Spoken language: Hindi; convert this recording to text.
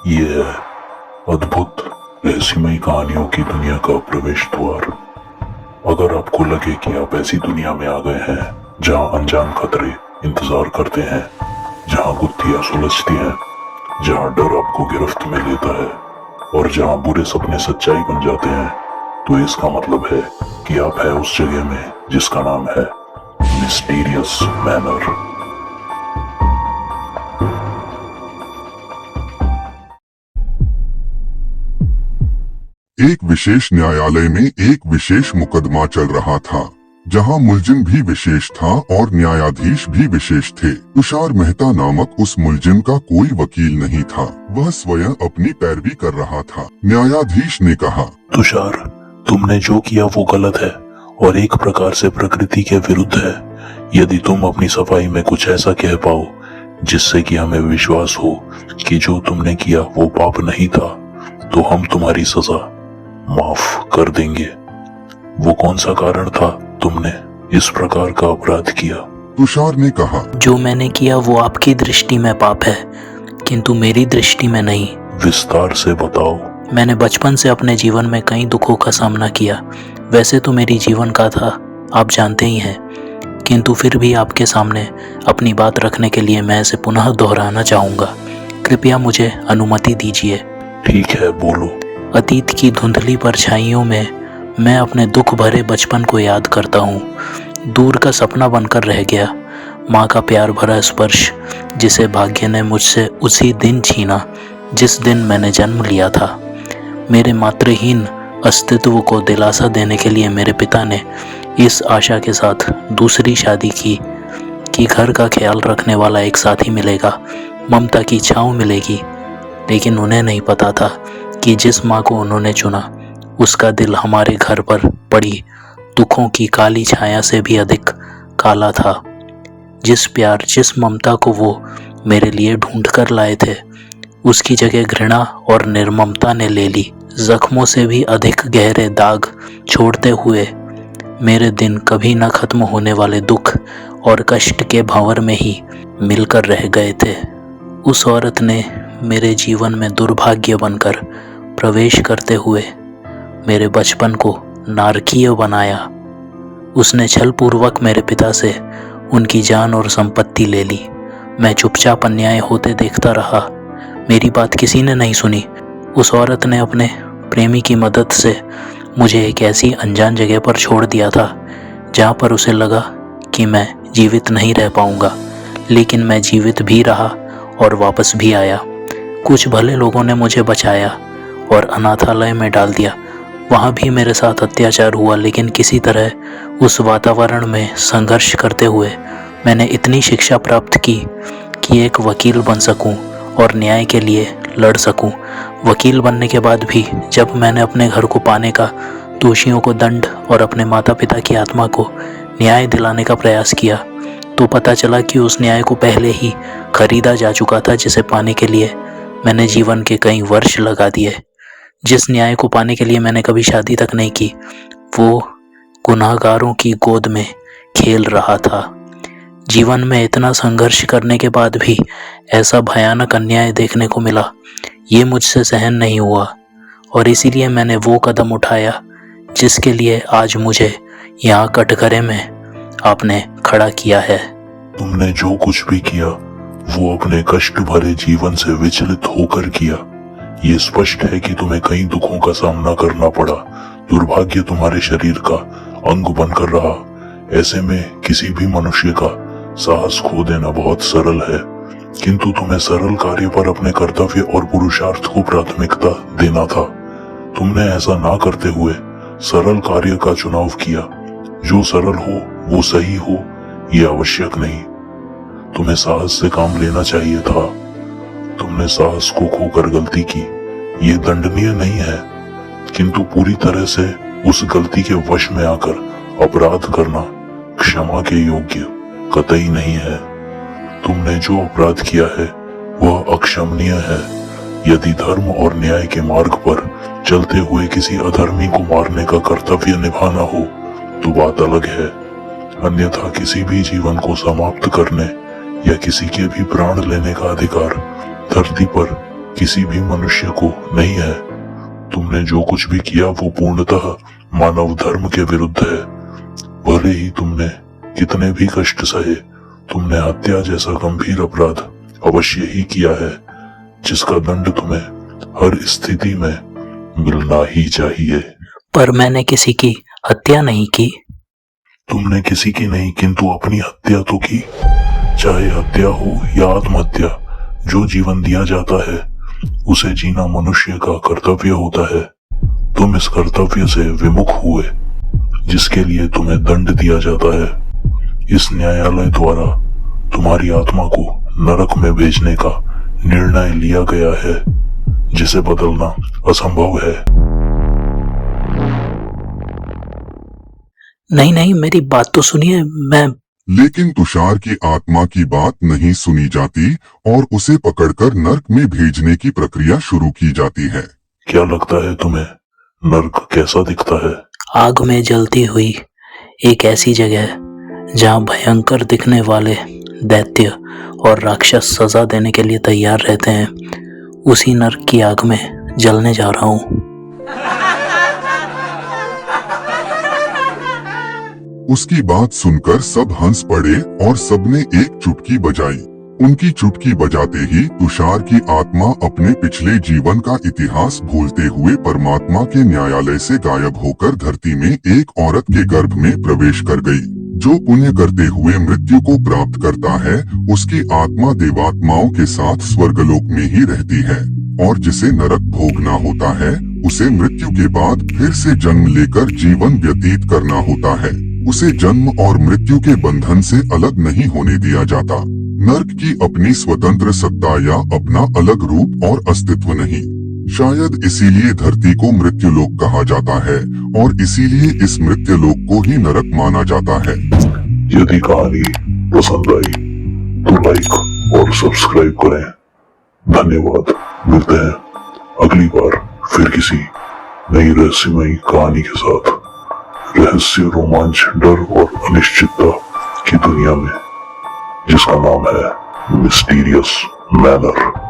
ये है अद्भुत रहस्यमयी कहानियों की दुनिया का प्रवेश द्वार। अगर आपको लगे कि आप ऐसी दुनिया में आ गए हैं जहां अनजान खतरे इंतजार करते हैं, जहां गुत्थियां सुलझती हैं, जहां डर आपको गिरफ्त में लेता है और जहां बुरे सपने सच्चाई बन जाते हैं, तो इसका मतलब है कि आप है उस जगह में जिसका नाम है मिस्टीरियस मैनर। एक विशेष न्यायालय में एक विशेष मुकदमा चल रहा था, जहां मुलजिम भी विशेष था और न्यायाधीश भी विशेष थे। तुषार मेहता नामक उस मुलजिम का कोई वकील नहीं था, वह स्वयं अपनी पैरवी कर रहा था। न्यायाधीश ने कहा, तुषार, तुमने जो किया वो गलत है और एक प्रकार से प्रकृति के विरुद्ध है। यदि तुम अपनी सफाई में कुछ ऐसा कह पाओ जिससे कि हमें विश्वास हो कि जो तुमने किया वो पाप नहीं था, तो हम तुम्हारी सजा माफ कर देंगे। वो कौन सा कारण था तुमने इस प्रकार का अपराध किया? तुषार ने कहा, जो मैंने किया वो आपकी दृष्टि में पाप है, किंतु मेरी दृष्टि में नहीं। विस्तार से बताओ। मैंने बचपन से अपने जीवन में कई दुखों का सामना किया। वैसे तो मेरी जीवन गाथा आप जानते ही हैं, किंतु फिर भी आपके सामने अपनी बात रखने के लिए मैं इसे पुनः दोहराना चाहूँगा। कृपया मुझे अनुमति दीजिए। ठीक है, बोलो। अतीत की धुंधली परछाइयों में मैं अपने दुख भरे बचपन को याद करता हूँ। दूर का सपना बनकर रह गया, माँ का प्यार भरा स्पर्श जिसे भाग्य ने मुझसे उसी दिन छीना जिस दिन मैंने जन्म लिया था। मेरे मातृहीन अस्तित्व को दिलासा देने के लिए मेरे पिता ने इस आशा के साथ दूसरी शादी की कि घर का ख्याल रखने वाला एक साथी मिलेगा, ममता की छाँव मिलेगी। लेकिन उन्हें नहीं पता था कि जिस माँ को उन्होंने चुना उसका दिल हमारे घर पर पड़ी दुखों की काली छाया से भी अधिक काला था। जिस प्यार, जिस ममता को वो मेरे लिए ढूंढ कर लाए थे, उसकी जगह घृणा और निर्ममता ने ले ली। जख्मों से भी अधिक गहरे दाग छोड़ते हुए मेरे दिन कभी न खत्म होने वाले दुख और कष्ट के भंवर में ही मिलकर रह गए थे। उस औरत ने मेरे जीवन में दुर्भाग्य बनकर प्रवेश करते हुए मेरे बचपन को नारकीय बनाया। उसने छलपूर्वक मेरे पिता से उनकी जान और संपत्ति ले ली। मैं चुपचाप अन्याय होते देखता रहा। मेरी बात किसी ने नहीं सुनी। उस औरत ने अपने प्रेमी की मदद से मुझे एक ऐसी अनजान जगह पर छोड़ दिया था जहाँ पर उसे लगा कि मैं जीवित नहीं रह पाऊँगा। लेकिन मैं जीवित भी रहा और वापस भी आया। कुछ भले लोगों ने मुझे बचाया और अनाथालय में डाल दिया। वहाँ भी मेरे साथ अत्याचार हुआ, लेकिन किसी तरह उस वातावरण में संघर्ष करते हुए मैंने इतनी शिक्षा प्राप्त की कि एक वकील बन सकूं और न्याय के लिए लड़ सकूं। वकील बनने के बाद भी जब मैंने अपने घर को पाने का, दोषियों को दंड और अपने माता पिता की आत्मा को न्याय दिलाने का प्रयास किया, तो पता चला कि उस न्याय को पहले ही खरीदा जा चुका था, जिसे पाने के लिए मैंने जीवन के कई वर्ष लगा दिए। जिस न्याय को पाने के लिए मैंने कभी शादी तक नहीं की, वो गुनाहगारों की गोद में खेल रहा था। जीवन में इतना संघर्ष करने के बाद भी ऐसा भयानक अन्याय देखने को मिला, ये मुझसे सहन नहीं हुआ और इसीलिए मैंने वो कदम उठाया जिसके लिए आज मुझे यहाँ कटघरे में आपने खड़ा किया है। तुमने जो कुछ भी किया वो अपने कष्ट भरे जीवन से विचलित होकर किया। ये स्पष्ट है कि तुम्हें कई दुखों का सामना करना पड़ा। दुर्भाग्य तुम्हारे शरीर का अंग बनकर रहा। ऐसे में किसी भी मनुष्य का साहस खो देना बहुत सरल है, किंतु तुम्हें सरल कार्य पर अपने कर्तव्य और पुरुषार्थ को प्राथमिकता देना था। तुमने ऐसा ना करते हुए सरल कार्य का चुनाव किया। जो सरल हो वो सही हो, ये आवश्यक नहीं। तुम्हें साहस से काम लेना चाहिए था। तुमने साहस को खोकर गलती की, ये दंडनीय नहीं है, किंतु पूरी तरह से उस गलती के वश में आकर अपराध करना क्षमा के योग्य कतई नहीं है। तुमने जो अपराध किया है वह अक्षमनीय है। यदि धर्म और न्याय के मार्ग पर चलते हुए किसी अधर्मी को मारने का कर्तव्य निभाना हो तो बात अलग है, अन्यथा किसी भी जीवन को समाप्त करने या किसी के भी प्राण लेने का अधिकार धरती पर किसी भी मनुष्य को नहीं है। तुमने जो कुछ भी किया वो पूर्णतः मानव धर्म के विरुद्ध है। भले ही तुमने कितने भी कष्ट सहे, तुमने हत्या जैसा गंभीर अपराध अवश्य ही किया है, जिसका दंड तुम्हें हर स्थिति में मिलना ही चाहिए। पर मैंने किसी की हत्या नहीं की। तुमने किसी की नहीं, किंतु अपनी हत्या तो की। चाहे हत्या हो या आत्महत्या, जो जीवन दिया जाता है उसे जीना मनुष्य का कर्तव्य होता है। तुम इस कर्तव्य से विमुख हुए, जिसके लिए तुम्हें दंड दिया जाता है। इस न्यायालय द्वारा तुम्हारी आत्मा को नरक में भेजने का निर्णय लिया गया है, जिसे बदलना असंभव है। नहीं नहीं, मेरी बात तो सुनिए। मैं लेकिन तुषार की आत्मा की बात नहीं सुनी जाती और उसे पकड़कर नर्क में भेजने की प्रक्रिया शुरू की जाती है। क्या लगता है तुम्हें नर्क कैसा दिखता है? आग में जलती हुई एक ऐसी जगह जहां भयंकर दिखने वाले दैत्य और राक्षस सजा देने के लिए तैयार रहते हैं, उसी नर्क की आग में जलने जा रहा हूं। उसकी बात सुनकर सब हंस पड़े और सबने एक चुटकी बजाई। उनकी चुटकी बजाते ही तुषार की आत्मा अपने पिछले जीवन का इतिहास भूलते हुए परमात्मा के न्यायालय से गायब होकर धरती में एक औरत के गर्भ में प्रवेश कर गई। जो पुण्य करते हुए मृत्यु को प्राप्त करता है, उसकी आत्मा देवात्माओं के साथ स्वर्गलोक में ही रहती है, और जिसे नरक भोगना होता है उसे मृत्यु के बाद फिर से जन्म लेकर जीवन व्यतीत करना होता है। उसे जन्म और मृत्यु के बंधन से अलग नहीं होने दिया जाता। नर्क की अपनी स्वतंत्र सत्ता या अपना अलग रूप और अस्तित्व नहीं। शायद इसीलिए धरती को मृत्युलोक कहा जाता है और इसीलिए इस मृत्युलोक को ही नरक माना जाता है। यदि कहानी पसंद आई तो लाइक और सब्सक्राइब करें। धन्यवाद। मिलते हैं अगली बार फिर किसी नई रहस्यमयी कहानी के साथ। रहस्य, रोमांच, डर और अनिश्चितता की दुनिया में, जिसका नाम है मिस्टीरियस मैनर।